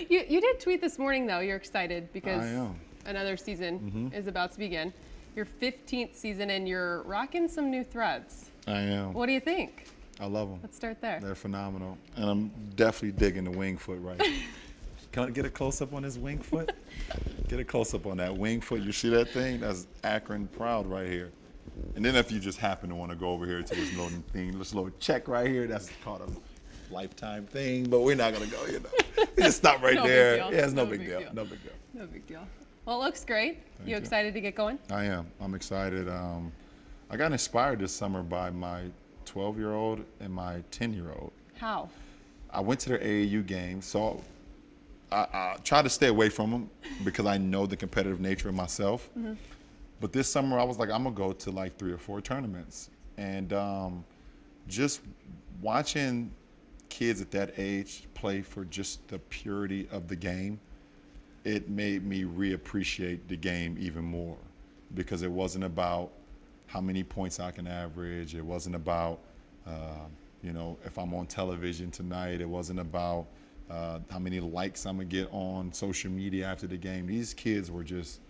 You did tweet this morning, though. You're excited because I am. Another season is about to begin. Your 15th season, and you're rocking some new threads. I am. What do you think? I love them. Let's start there. They're phenomenal. And I'm definitely digging the wing foot right here. Can I get a close-up on this wing foot? Get a close-up on that wing foot. You see that thing? That's Akron proud right here. And then if you just happen to want to go over here to this little thing, this little check right here, that's called a lifetime thing, but we're not going to go, We just stop right there. Big deal. Yeah, it's no big deal. No big deal. No big deal. Well, it looks great. Thank you you. excited to get going? I am. I'm excited. I got inspired this summer by my 12-year-old and my 10-year-old. How? I went to their AAU game, so I try to stay away from them because I know the competitive nature of myself. But this summer, I was like, I'm going to go to like 3 or 4 tournaments. And just watching kids at that age play for just the purity of the game, it made me reappreciate the game even more because it wasn't about how many points I can average. It wasn't about, if I'm on television tonight. It wasn't about how many likes I'm going to get on social media after the game. These kids were just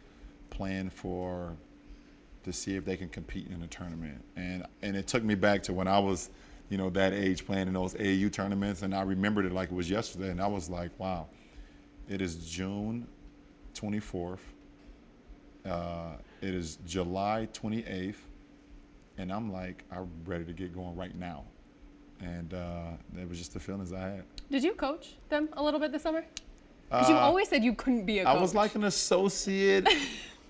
playing to see if they can compete in a tournament. And it took me back to when I was, that age playing in those AAU tournaments. And I remembered it like it was yesterday. And I was like, wow, it is June 24th. It is July 28th. And I'm like, I'm ready to get going right now. And it was just the feelings I had. Did you coach them a little bit this summer? Because you always said you couldn't be a coach. I was like an associate.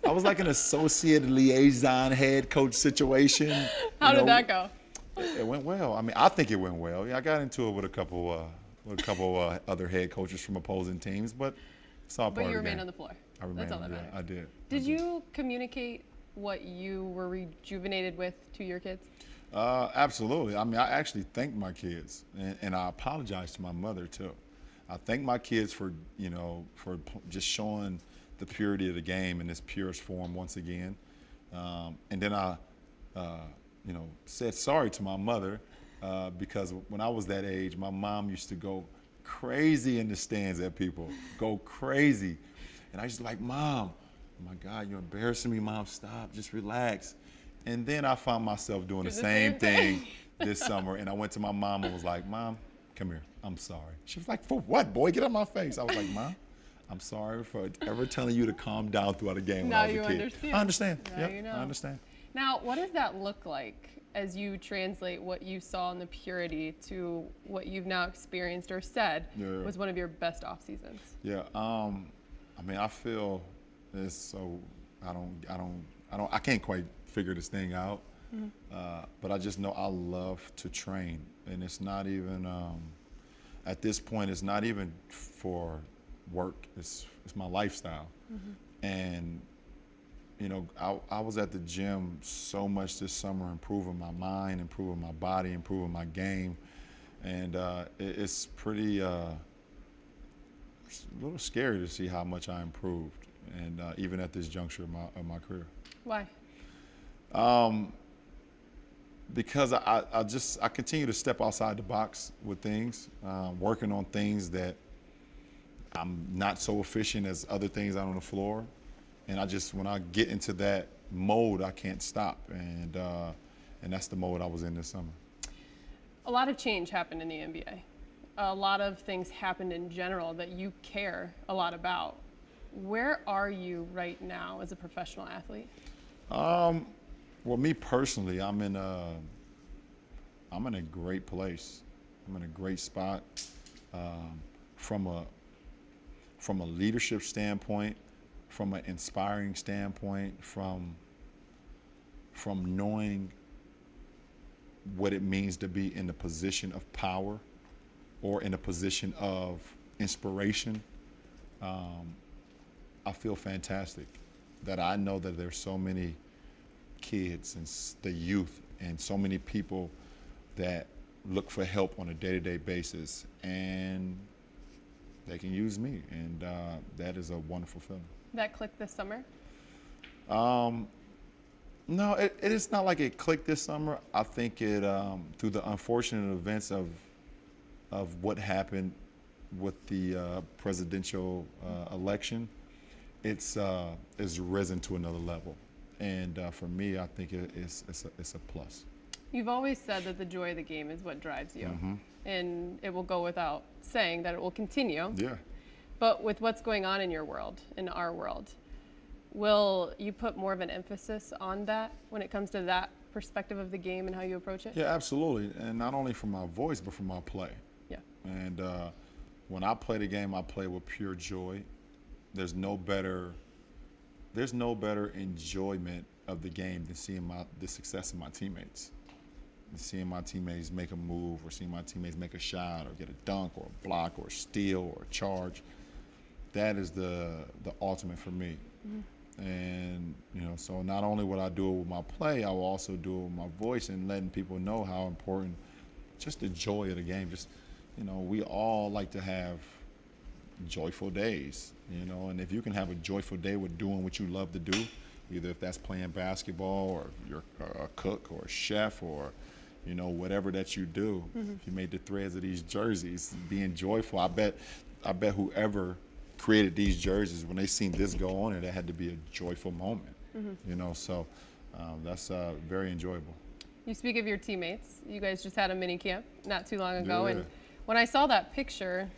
I was like an associate liaison head coach situation. How did that go? It went well. I mean, I think it went well. Yeah, I got into it with a couple other head coaches from opposing teams, but it's all part of the game. But you remained on the floor. I remained. That's all that matters. I did. Did you communicate what you were rejuvenated with to your kids? Absolutely. I mean, I actually thanked my kids, and I apologized to my mother too. I thank my kids for just showing the purity of the game in its purest form once again. And then I, said sorry to my mother because when I was that age, my mom used to go crazy in the stands at people, go crazy. And I used to like, Mom, oh my God, you're embarrassing me, Mom, stop, just relax. And then I found myself doing the same thing this summer. And I went to my mom and was like, Mom, come here, I'm sorry. She was like, for what, boy? Get out of my face. I was like, Mom, I'm sorry for ever telling you to calm down throughout a game when I was a kid. Now you understand. I understand. Now Yep, you know. I understand. Now, what does that look like as you translate what you saw in the purity to what you've now experienced or said was one of your best off seasons? Yeah. I mean, I feel it's so I can't quite figure this thing out. But I just know I love to train, and it's not even at this point. It's not even for work. It's my lifestyle, and I was at the gym so much this summer, improving my mind, improving my body, improving my game, and it's pretty it's a little scary to see how much I improved, and even at this juncture of my career. Why? Because I continue to step outside the box with things, working on things that I'm not so efficient as other things out on the floor. And when I get into that mode, I can't stop. And that's the mode I was in this summer. A lot of change happened in the NBA. A lot of things happened in general that you care a lot about. Where are you right now as a professional athlete? Well, me personally, I'm in a great place. I'm in a great spot from a leadership standpoint, from an inspiring standpoint, from knowing what it means to be in a position of power or in a position of inspiration. I feel fantastic that I know that there's so many kids and the youth and so many people that look for help on a day-to-day basis, and they can use me, and that is a wonderful feeling. That clicked this summer? No, it is not like it clicked this summer. I think it through the unfortunate events of what happened with the presidential election, it's risen to another level. And for me, I think it's a plus. You've always said that the joy of the game is what drives you. Mm-hmm. And it will go without saying that it will continue. Yeah. But with what's going on in your world, in our world, will you put more of an emphasis on that when it comes to that perspective of the game and how you approach it? Yeah, absolutely. And not only from my voice, but from my play. Yeah. And when I play the game, I play with pure joy. There's no better enjoyment of the game than seeing the success of my teammates. Seeing my teammates make a move, or seeing my teammates make a shot, or get a dunk, or a block, or a steal, or a charge. That is the ultimate for me. Mm-hmm. And so not only will I do it with my play, I will also do it with my voice and letting people know how important just the joy of the game. Just we all like to have joyful days, and if you can have a joyful day with doing what you love to do, either if that's playing basketball, or you're a cook or a chef, or whatever that you do. Mm-hmm. If you made the threads of these jerseys, being joyful, I bet whoever created these jerseys, when they seen this go on it, that had to be a joyful moment. Mm-hmm. So that's very enjoyable. You speak of your teammates. You guys just had a mini camp not too long ago, Yeah. and when I saw that picture,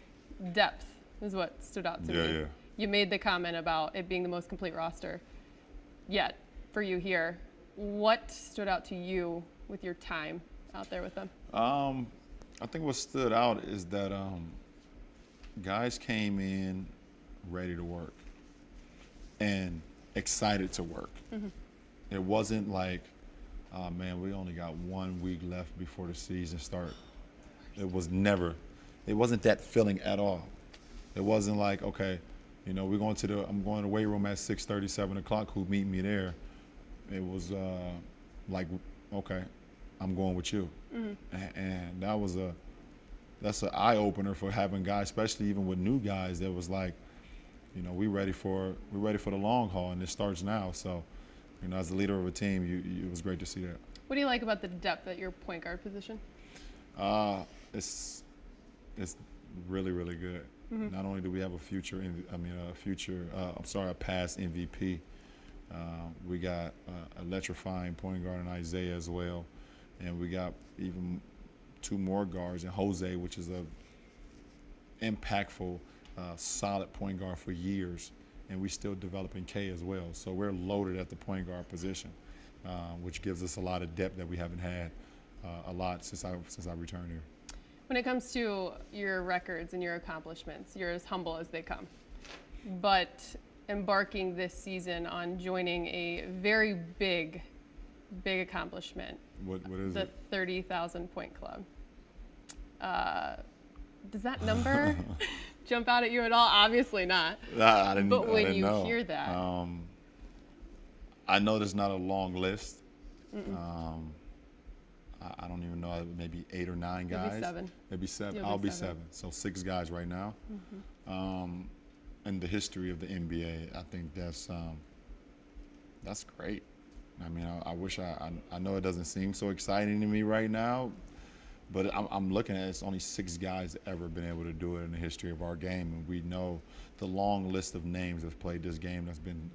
depth is what stood out to me. Yeah. You made the comment about it being the most complete roster yet for you here. What stood out to you with your time out there with them? I think what stood out is that guys came in ready to work and excited to work. Mm-hmm. It wasn't like, oh man, we only got 1 week left before the season starts. It wasn't that feeling at all. It wasn't like, okay, I'm going to the weight room at 6:30, 7 o'clock, who meet me there. It was like, okay, I'm going with you. Mm-hmm. And that's an eye opener for having guys, especially even with new guys, that was like, we're ready for the long haul, and it starts now. So, as the leader of a team, it was great to see that. What do you like about the depth at your point guard position? It's really, really good. Mm-hmm. Not only do we have a past MVP, we got electrifying point guard in Isiah as well, and we got even 2 more guards in Jose, which is a impactful, solid point guard for years, and we still developing K as well. So we're loaded at the point guard position, which gives us a lot of depth that we haven't had a lot since I returned here. When it comes to your records and your accomplishments, you're as humble as they come. But embarking this season on joining a very big accomplishment. What is the it? 30,000 point club. Does that number jump out at you at all? Obviously not. I didn't. But when I didn't you know. hear that, I know there's not a long list. I don't even know, maybe 8 or 9 guys. Maybe 7. Maybe 7. You'll I'll be be 7. So 6 guys right now. Mm-hmm. In the history of the NBA, I think that's great. I mean, I wish I know it doesn't seem so exciting to me right now, but I'm looking at it, it's only 6 guys that ever been able to do it in the history of our game, and we know the long list of names that's played this game that's been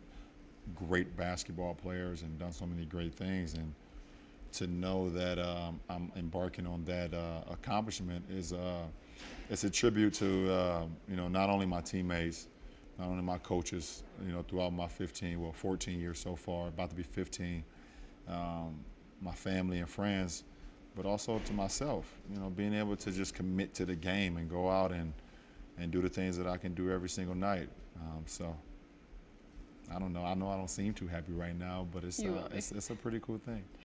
great basketball players and done so many great things, and to know that I'm embarking on that accomplishment is it's a tribute to not only my teammates, not only my coaches, throughout my 14 years so far, about to be 15, my family and friends, but also to myself, being able to just commit to the game and go out and do the things that I can do every single night. So I don't know. I know I don't seem too happy right now, but it's a pretty cool thing.